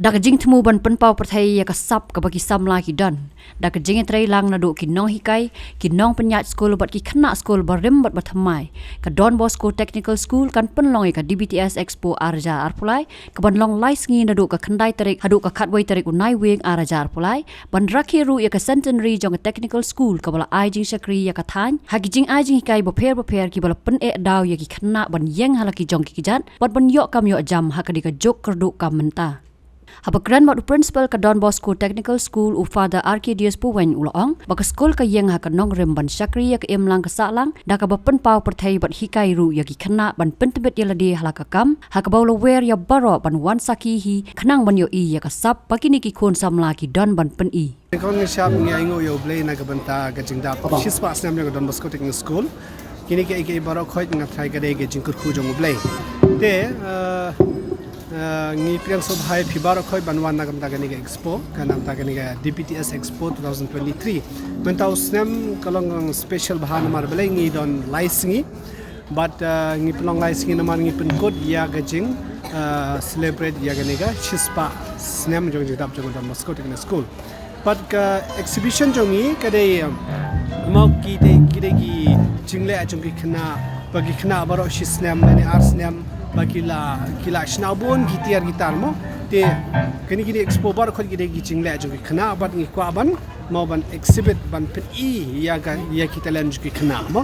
Dak jing temu ban penpau perthai ya kasap ka bagi samla ki dan. Dak jing trai lang na do ki nong hikai, ki nong penyat skol bat ki khna skol barim bat bathamai. Ka Don Bosco Technical School kan penlong ka DBTS Expo arja arpulai, ka ban long lais ngi na do ka khandai tarik hadu ka khatwai tarik unai wing arja arpulai, ban rakhi ru ya ka centenary jong technical school ka bala Ieng Shakri ya ka than, ha ki jing Ieng hikai bo pher ki bala pen e daw ya ki khna ban Ieng halaki jong ki jat, bat ban yok kam yok jam ha ka di ka jok kerdu kam menta. Haba grandmother principal ka Don Bosco Technical School u Father Arcadius Puwen ulaong baka school ka Ieng ha ka Nongrim ban Shakri ya ka Imlang ka Sahlang da ka ba penpau perthai bat hikai ru ya ki khana ban pentebet ya ladi halaka kam ha ka bawla wer ya baro ban wan saki hi khnang ban yo i ya ka sap bakini ki khon samla ki don ban pen i kon ngi shap ngi aingo yo blay na ka banta ka jingda shis pas nam ya ka Don Bosco Technical School kini ke ke baro khoi nga thai ka de ke jingkur khu jong blay te ngi priang sob hai phibaro khoi banwan nagam ta gani ga expo kanam ta gani ga DBTS Expo 2023 mentau snem kalong special bahan mar belai ngi don license but ngi pelong license namar ngi pen code ya gajing celebrate ya gani ga chispa snem jong jidap jong Don Bosco Technical School but ka exhibition jongi kadai mau ki de ki jingle ajong ki khna bagi khna baro shisnem ni ars nem bagila kila snabon gitiar gitar mo te kini expo bar khot gide gi chingle jo ki khna bat ngi kwa ban mo ban exhibit ban pit i ya ga ya ki talent ki khna mo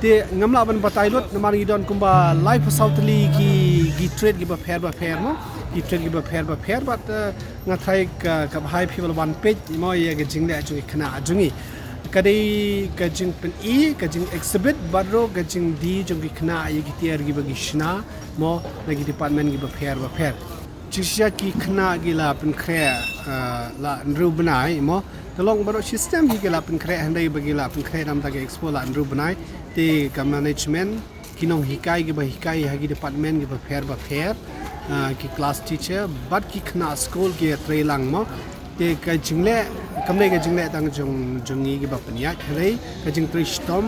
te ngamla ban batailot namar gi don kumba life southly gi trade gi ba fair mo gi trade gi ba fair but nga thai ka high people one page mo ya ga jingle jo ki khna ajungi kadai kajing pen i kajing exhibit badro kajing di jong ki khna ye ki tiar gi bagi shna mo lagi department gi ba fair chisya ki khna gi la pen khre la nru banai mo tolong baro system gi la pen khre handai bagi la pen khre nam ta ge expo la nru banai te ka management kinong hikai gi ba hikai ha gi department gi ba fair ki class teacher but ki khna school gi trailang mo te ka jingle kamle ka jingle tang jongi gi ba panya khlei ka jing tristom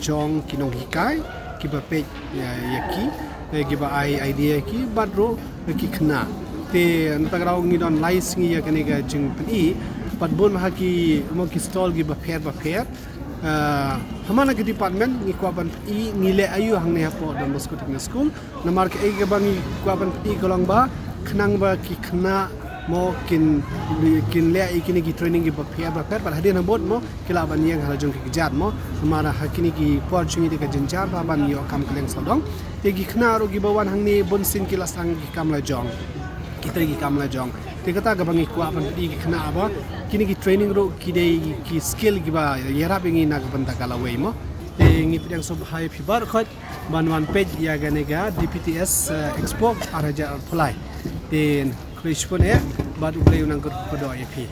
jong kinong hikai ki ba pe yaki gi ba idea ki badro ki khna te antagrau ngi don lais ngi ya kane ka jing pni pat bon ha ki mo ki stall gi ba fair hamana ki department ngi kwa ban i ngi le ayu hang ne po Don Bosco Technical School namar ke ga ban ngi kwa ban i golong ba khnang ba ki khna mo kin le ikini ki training ki fair but hadin bot mo kila ban Ieng hal jong ki jat mo hamara hakini ki opportunity ka jinjar ba ban yo kam kleng sodong te gi khna ro gi bawan hangni bon sin ki lasang ki kam la jong kita gi kam la jong te kata ga bangi kwa ban di gi khna ba kini ki training ro ki de ki skill gi ba yara bingi na ga ban ta kala wei mo te ngi priang sob hai phibar khot ban wan page ya ga ne ga DBTS Expo araja phlai te Krishpon but ublay unang kodo IP.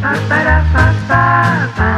Ba ba ba ba ba.